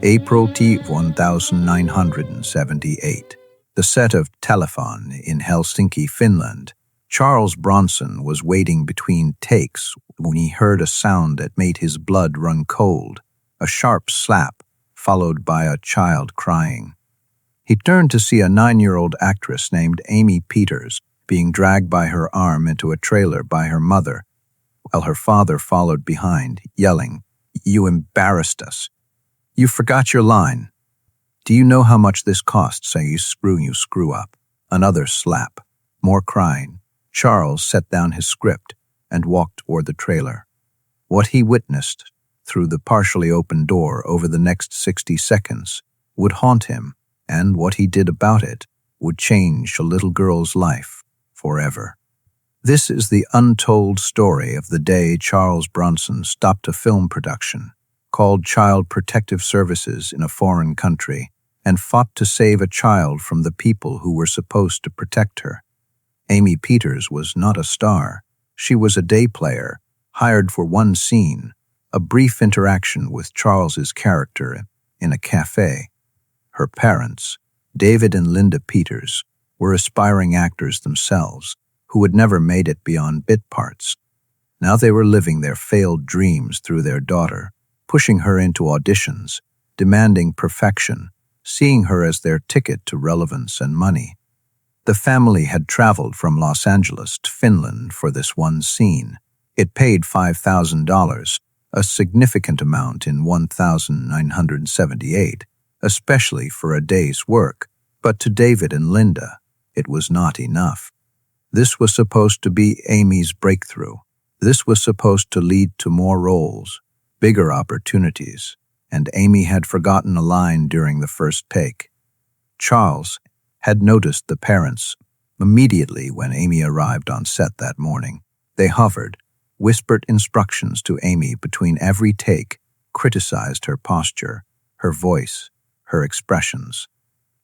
April 1978. The set of Telefon in Helsinki, Finland. Charles Bronson was waiting between takes when he heard a sound that made his blood run cold, a sharp slap, followed by a child crying. He turned to see a 9-year-old actress named Amy Peters being dragged by her arm into a trailer by her mother, while her father followed behind, yelling, "You embarrassed us. You forgot your line. Do you know how much this costs? Say you screw up." Another slap. More crying. Charles set down his script and walked toward the trailer. What he witnessed through the partially open door over the next 60 seconds would haunt him, and what he did about it would change a little girl's life forever. This is the untold story of the day Charles Bronson stopped a film production called Child Protective Services in a foreign country and fought to save a child from the people who were supposed to protect her. Amy Peters was not a star. She was a day player, hired for one scene, a brief interaction with Charles's character in a cafe. Her parents, David and Linda Peters, were aspiring actors themselves who had never made it beyond bit parts. Now they were living their failed dreams through their daughter, pushing her into auditions, demanding perfection, seeing her as their ticket to relevance and money. The family had traveled from Los Angeles to Finland for this one scene. It paid $5,000, a significant amount in 1978, especially for a day's work, but to David and Linda, it was not enough. This was supposed to be Amy's breakthrough. This was supposed to lead to more roles, bigger opportunities, and Amy had forgotten a line during the first take. Charles had noticed the parents immediately when Amy arrived on set that morning. They hovered, whispered instructions to Amy between every take, criticized her posture, her voice, her expressions.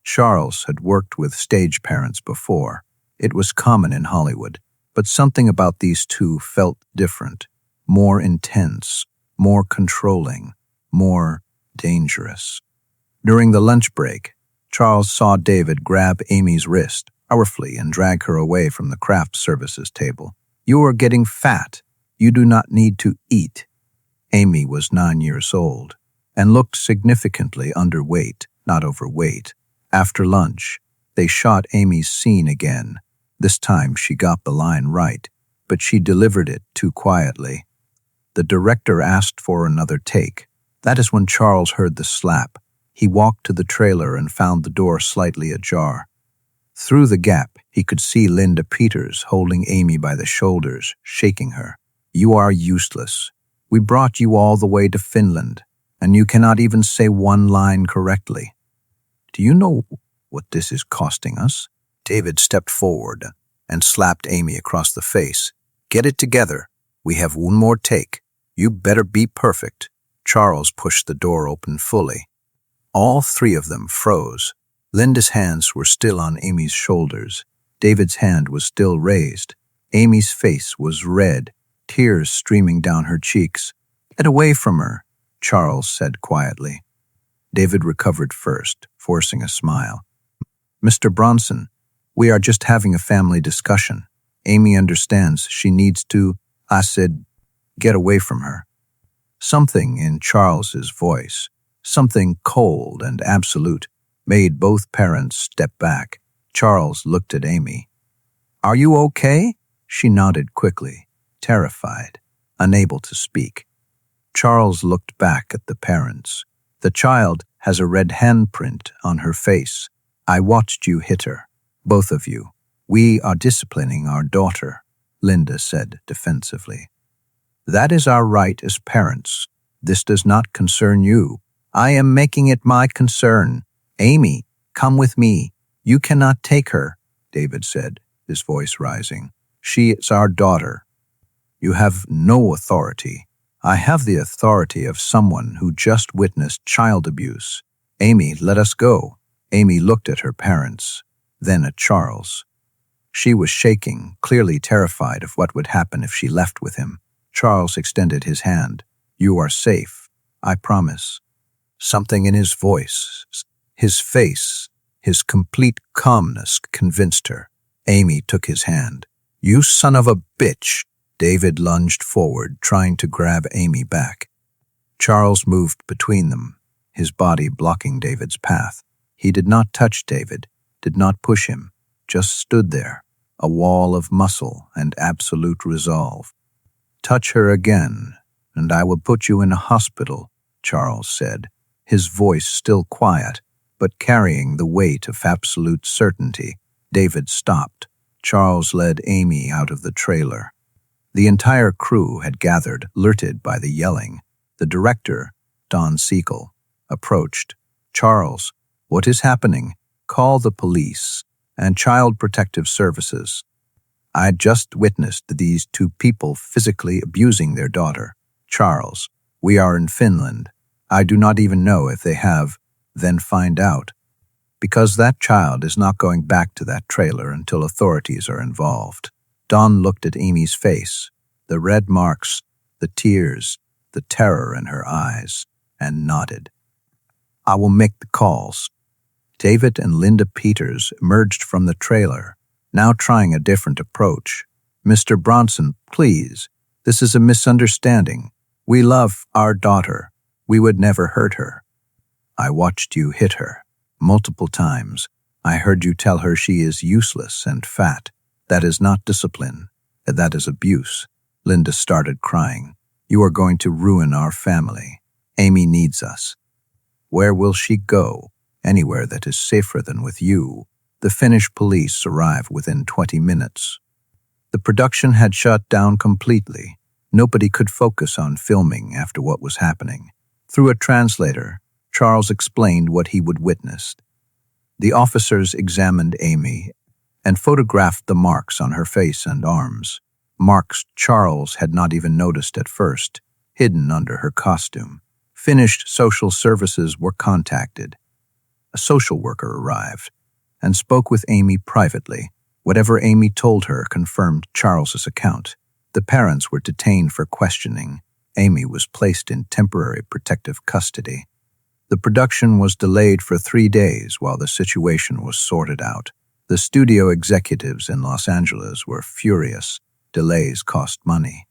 Charles had worked with stage parents before. It was common in Hollywood, but something about these two felt different, more intense, more controlling, more dangerous. During the lunch break, Charles saw David grab Amy's wrist powerfully and drag her away from the craft services table. "You are getting fat. You do not need to eat." Amy was 9 years old and looked significantly underweight, not overweight. After lunch, they shot Amy's scene again. This time she got the line right, but she delivered it too quietly. The director asked for another take. That is when Charles heard the slap. He walked to the trailer and found the door slightly ajar. Through the gap, he could see Linda Peters holding Amy by the shoulders, shaking her. "You are useless. We brought you all the way to Finland, and you cannot even say one line correctly. Do you know what this is costing us?" David stepped forward and slapped Amy across the face. "Get it together. We have one more take. You better be perfect." Charles pushed the door open fully. All three of them froze. Linda's hands were still on Amy's shoulders. David's hand was still raised. Amy's face was red, tears streaming down her cheeks. "Get away from her," Charles said quietly. David recovered first, forcing a smile. "Mr. Bronson, we are just having a family discussion. Amy understands she needs to," I said, "get away from her." Something in Charles's voice, something cold and absolute, made both parents step back. Charles looked at Amy. "Are you okay?" She nodded quickly, terrified, unable to speak. Charles looked back at the parents. "The child has a red handprint on her face. I watched you hit her, both of you. We are disciplining our daughter," Linda said defensively. "That is our right as parents. This does not concern you. I am making it my concern. Amy, come with me. You cannot take her," David said, his voice rising. "She is our daughter." "You have no authority." "I have the authority of someone who just witnessed child abuse. Amy, let us go." Amy looked at her parents, then at Charles. She was shaking, clearly terrified of what would happen if she left with him. Charles extended his hand. "You are safe. I promise." Something in his voice, his face, his complete calmness convinced her. Amy took his hand. "You son of a bitch!" David lunged forward, trying to grab Amy back. Charles moved between them, his body blocking David's path. He did not touch David, did not push him, just stood there, a wall of muscle and absolute resolve. "Touch her again, and I will put you in a hospital," Charles said, his voice still quiet, but carrying the weight of absolute certainty. David stopped. Charles led Amy out of the trailer. The entire crew had gathered, alerted by the yelling. The director, Don Siegel, approached. "Charles, what is happening? Call the police and Child Protective Services. I just witnessed these two people physically abusing their daughter. Charles, we are in Finland. I do not even know if they have, then find out. Because that child is not going back to that trailer until authorities are involved." Don looked at Amy's face, the red marks, the tears, the terror in her eyes, and nodded. "I will make the calls." David and Linda Peters emerged from the trailer, now trying a different approach. "Mr. Bronson, please, this is a misunderstanding. We love our daughter. We would never hurt her. I watched you hit her multiple times. I heard you tell her she is useless and fat. That is not discipline. That is abuse." Linda started crying. "You are going to ruin our family. Amy needs us." "Where will she go? Anywhere that is safer than with you." The Finnish police arrived within 20 minutes. The production had shut down completely. Nobody could focus on filming after what was happening. Through a translator, Charles explained what he would witness. The officers examined Amy and photographed the marks on her face and arms, marks Charles had not even noticed at first, hidden under her costume. Finnish social services were contacted. A social worker arrived and spoke with Amy privately. Whatever Amy told her confirmed Charles's account. The parents were detained for questioning. Amy was placed in temporary protective custody. The production was delayed for 3 days while the situation was sorted out. The studio executives in Los Angeles were furious. Delays cost money.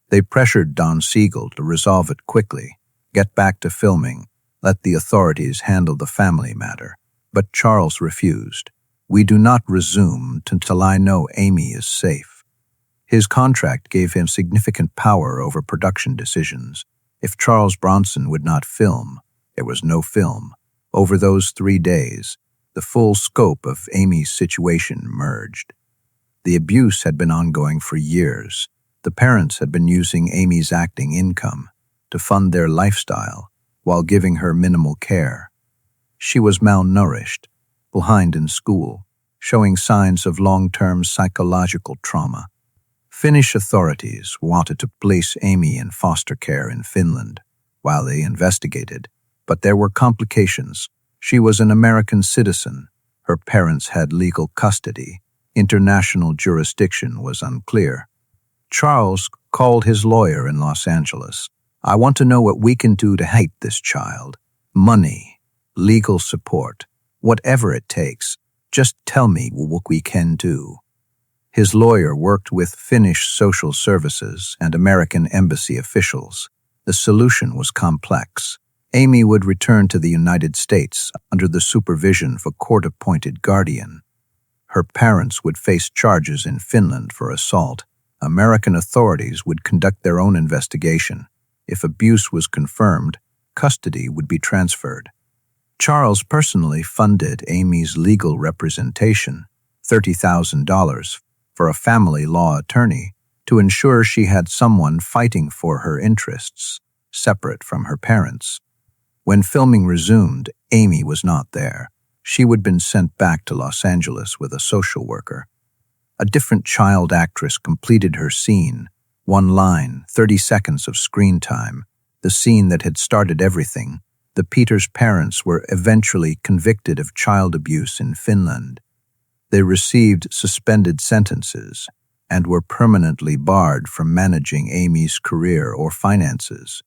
They pressured Don Siegel to resolve it quickly, get back to filming, let the authorities handle the family matter. But Charles refused. "We do not resume until I know Amy is safe." His contract gave him significant power over production decisions. If Charles Bronson would not film, there was no film. Over those 3 days, the full scope of Amy's situation emerged. The abuse had been ongoing for years. The parents had been using Amy's acting income to fund their lifestyle while giving her minimal care. She was malnourished, behind in school, showing signs of long-term psychological trauma. Finnish authorities wanted to place Amy in foster care in Finland while they investigated, but there were complications. She was an American citizen. Her parents had legal custody. International jurisdiction was unclear. Charles called his lawyer in Los Angeles. "I want to know what we can do to help this child. Money, legal support, whatever it takes. Just tell me what we can do." His lawyer worked with Finnish social services and American embassy officials. The solution was complex. Amy would return to the United States under the supervision of a court-appointed guardian. Her parents would face charges in Finland for assault. American authorities would conduct their own investigation. If abuse was confirmed, custody would be transferred. Charles personally funded Amy's legal representation, $30,000, for a family law attorney to ensure she had someone fighting for her interests, separate from her parents. When filming resumed, Amy was not there. She would have been sent back to Los Angeles with a social worker. A different child actress completed her scene. 1 line, 30 seconds of screen time. The scene that had started everything. The Peters parents were eventually convicted of child abuse in Finland. They received suspended sentences and were permanently barred from managing Amy's career or finances.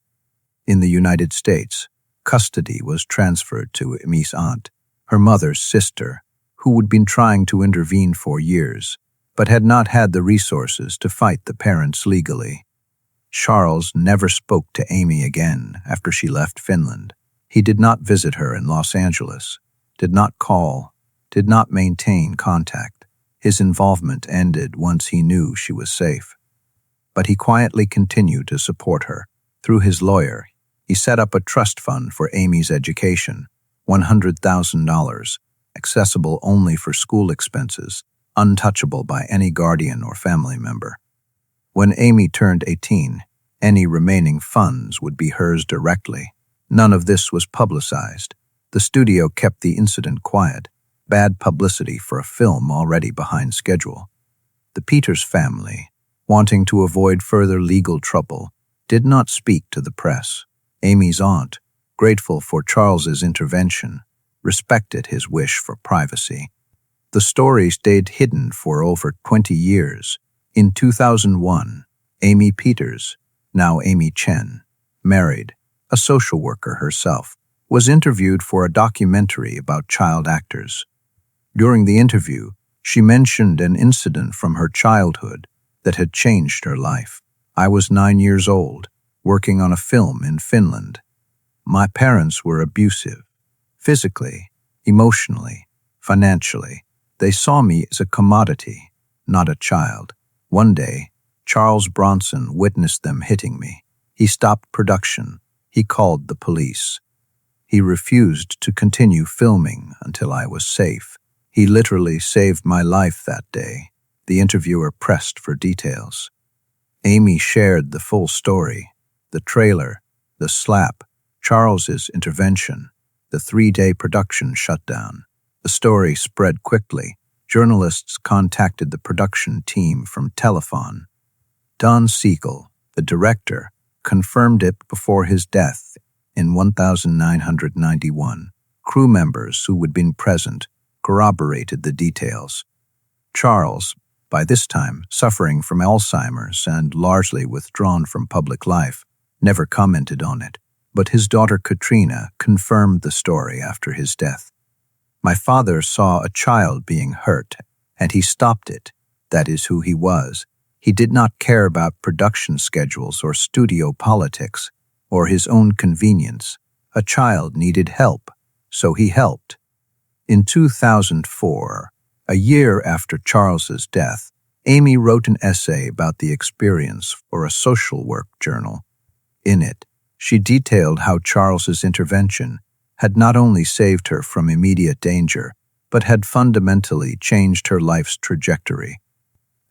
In the United States, Custody was transferred to Amy's aunt, her mother's sister, who had been trying to intervene for years, but had not had the resources to fight the parents legally. Charles never spoke to Amy again after she left Finland. He did not visit her in Los Angeles, did not call, did not maintain contact. His involvement ended once he knew she was safe. But he quietly continued to support her. Through his lawyer, he set up a trust fund for Amy's education, $100,000, accessible only for school expenses, untouchable by any guardian or family member. When Amy turned 18, any remaining funds would be hers directly. None of this was publicized. The studio kept the incident quiet, bad publicity for a film already behind schedule. The Peters family, wanting to avoid further legal trouble, did not speak to the press. Amy's aunt, grateful for Charles's intervention, respected his wish for privacy. The story stayed hidden for over 20 years. In 2001, Amy Peters, now Amy Chen, married, a social worker herself, was interviewed for a documentary about child actors. During the interview, she mentioned an incident from her childhood that had changed her life. I was 9 years old, working on a film in Finland. My parents were abusive, physically, emotionally, financially. They saw me as a commodity, not a child. One day, Charles Bronson witnessed them hitting me. He stopped production. He called the police. He refused to continue filming until I was safe. He literally saved my life that day. The interviewer pressed for details. Amy shared the full story, the trailer, the slap, Charles's intervention, the 3-day production shutdown. The story spread quickly. Journalists contacted the production team from Telefon. Don Siegel, the director, confirmed it before his death in 1991. Crew members who had been present corroborated the details. Charles, by this time suffering from Alzheimer's and largely withdrawn from public life, never commented on it, but his daughter Katrina confirmed the story after his death. My father saw a child being hurt, and he stopped it. That is who he was. He did not care about production schedules or studio politics, or his own convenience. A child needed help, so he helped. In 2004, a year after Charles's death, Amy wrote an essay about the experience for a social work journal. In it, she detailed how Charles's intervention had not only saved her from immediate danger, but had fundamentally changed her life's trajectory.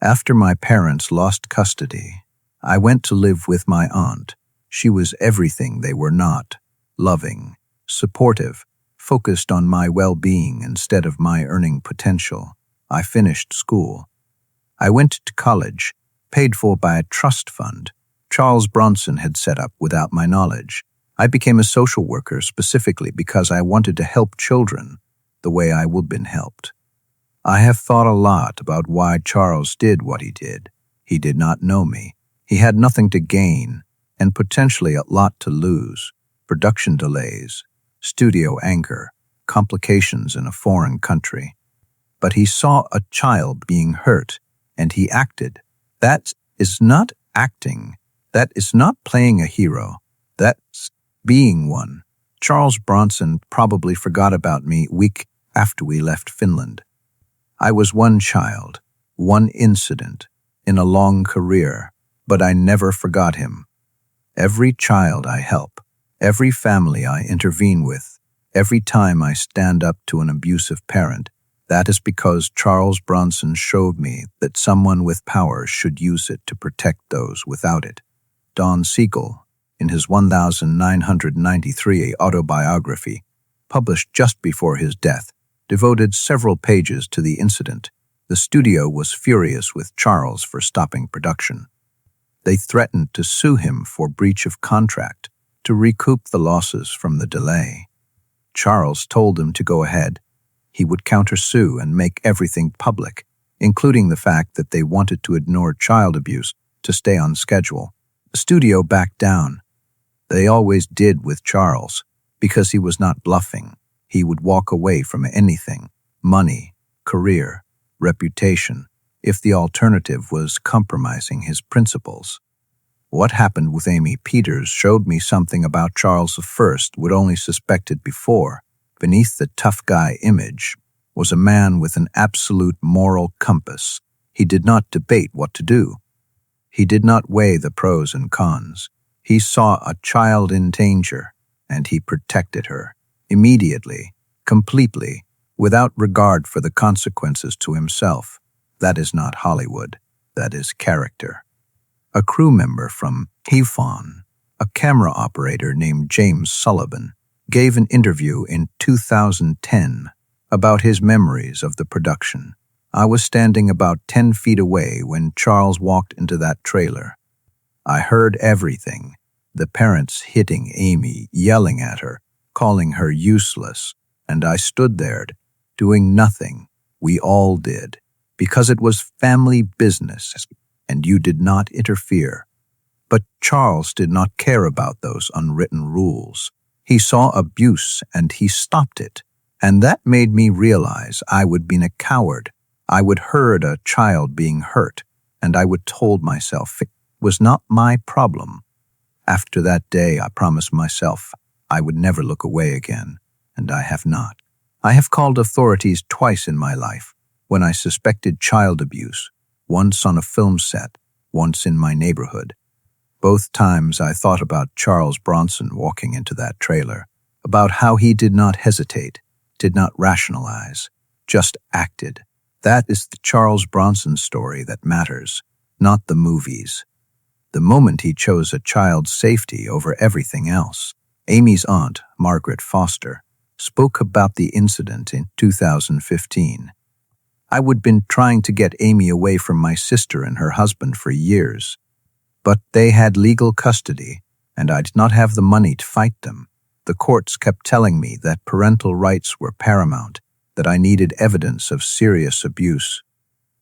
After my parents lost custody, I went to live with my aunt. She was everything they were not: loving, supportive, focused on my well-being instead of my earning potential. I finished school. I went to college, paid for by a trust fund Charles Bronson had set up without my knowledge. I became a social worker specifically because I wanted to help children the way I would have been helped. I have thought a lot about why Charles did what he did. He did not know me. He had nothing to gain and potentially a lot to lose: production delays, studio anger, complications in a foreign country. But he saw a child being hurt, and he acted. That is not acting. That is not playing a hero. That's being one. Charles Bronson probably forgot about me week after we left Finland. I was one child, one incident, in a long career, but I never forgot him. Every child I help, every family I intervene with, every time I stand up to an abusive parent, that is because Charles Bronson showed me that someone with power should use it to protect those without it. Don Siegel, in his 1993 autobiography, published just before his death, devoted several pages to the incident. The studio was furious with Charles for stopping production. They threatened to sue him for breach of contract to recoup the losses from the delay. Charles told them to go ahead. He would countersue and make everything public, including the fact that they wanted to ignore child abuse to stay on schedule. The studio backed down. They always did with Charles. because he was not bluffing. He would walk away from anything, money, career, reputation, if the alternative was compromising his principles. What happened with Amy Peters showed me something about Charles I would only suspected before. Beneath the tough guy image was a man with an absolute moral compass. He did not debate what to do. He did not weigh the pros and cons. He saw a child in danger, and he protected her, immediately, completely, without regard for the consequences to himself. That is not Hollywood. That is character. A crew member from Telefon, a camera operator named James Sullivan, gave an interview in 2010 about his memories of the production. I was standing about 10 feet away when Charles walked into that trailer. I heard everything. The parents hitting Amy, yelling at her, calling her useless, and I stood there, doing nothing. We all did, because it was family business, and you did not interfere. But Charles did not care about those unwritten rules. He saw abuse, and he stopped it. And that made me realize I would be a coward. I would heard a child being hurt, and I would told myself it was not my problem. After that day, I promised myself I would never look away again, and I have not. I have called authorities twice in my life when I suspected child abuse, once on a film set, once in my neighborhood. Both times I thought about Charles Bronson walking into that trailer, about how he did not hesitate, did not rationalize, just acted. That is the Charles Bronson story that matters, not the movies. The moment he chose a child's safety over everything else. Amy's aunt, Margaret Foster, spoke about the incident in 2015. I would been trying to get Amy away from my sister and her husband for years, but they had legal custody, and I did not have the money to fight them. The courts kept telling me that parental rights were paramount, that I needed evidence of serious abuse.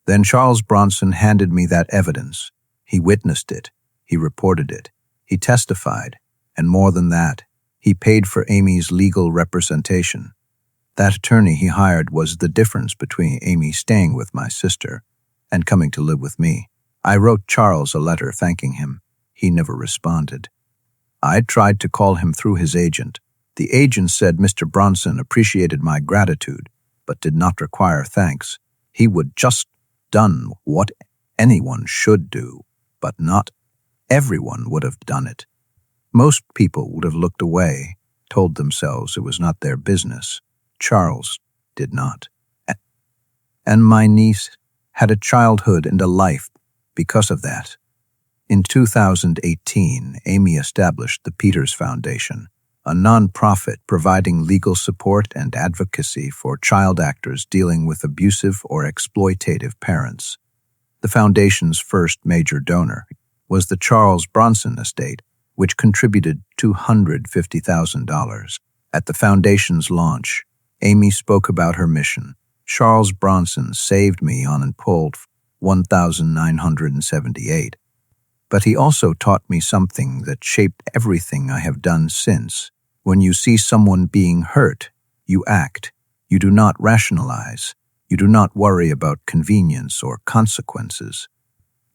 Then Charles Bronson handed me that evidence. He witnessed it. He reported it. He testified. And more than that, he paid for Amy's legal representation. That attorney he hired was the difference between Amy staying with my sister and coming to live with me. I wrote Charles a letter thanking him. He never responded. I tried to call him through his agent. The agent said Mr. Bronson appreciated my gratitude, but did not require thanks. He would just done what anyone should do, but not everyone would have done it. Most people would have looked away, told themselves it was not their business. Charles did not. And my niece had a childhood and a life because of that. In 2018, Amy established the Peters Foundation, a non-profit providing legal support and advocacy for child actors dealing with abusive or exploitative parents. The foundation's first major donor was the Charles Bronson estate, which contributed $250,000. At the foundation's launch, Amy spoke about her mission. Charles Bronson saved me on Untold 1978. But he also taught me something that shaped everything I have done since. When you see someone being hurt, you act. You do not rationalize. You do not worry about convenience or consequences.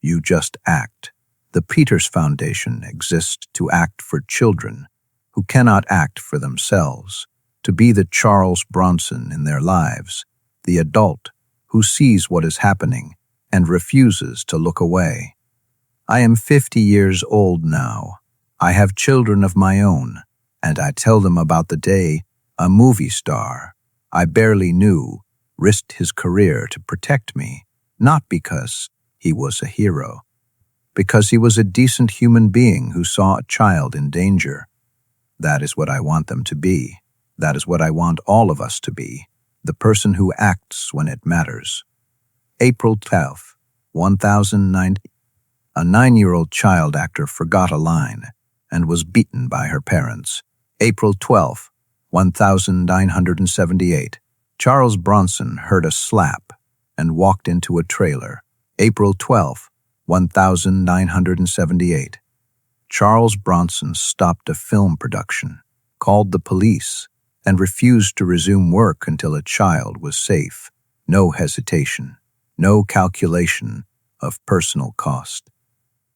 You just act. The Peters Foundation exists to act for children who cannot act for themselves, to be the Charles Bronson in their lives, the adult who sees what is happening and refuses to look away. I am 50 years old now. I have children of my own, and I tell them about the day a movie star I barely knew risked his career to protect me, not because he was a hero, because he was a decent human being who saw a child in danger. That is what I want them to be. That is what I want all of us to be, the person who acts when it matters. April 12, 1009. A 9-year-old child actor forgot a line and was beaten by her parents. April 12, 1978. Charles Bronson heard a slap and walked into a trailer. April 12, 1978. Charles Bronson stopped a film production called the police, and refused to resume work until a child was safe. No hesitation, no calculation of personal cost.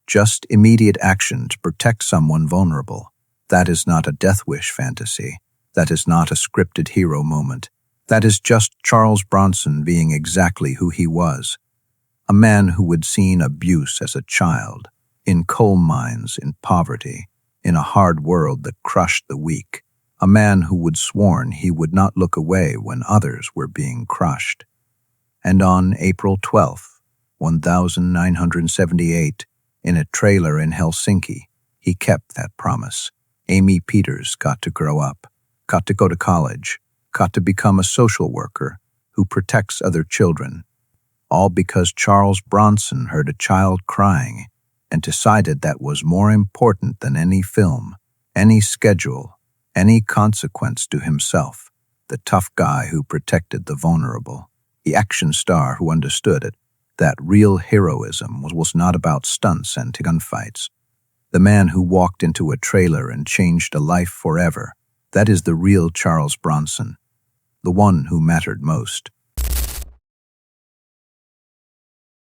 Just immediate action to protect someone vulnerable. That is not a death wish fantasy. That is not a scripted hero moment. That is just Charles Bronson being exactly who he was. A man who had seen abuse as a child, in coal mines, in poverty, in a hard world that crushed the weak. A man who would sworn he would not look away when others were being crushed. And on April 12th, 1978, in a trailer in Helsinki, he kept that promise. Amy Peters got to grow up, got to go to college, got to become a social worker who protects other children, all because Charles Bronson heard a child crying and decided that was more important than any film, any schedule, any consequence to himself, the tough guy who protected the vulnerable, the action star who understood it, that real heroism was not about stunts and gunfights. The man who walked into a trailer and changed a life forever, that is the real Charles Bronson, the one who mattered most.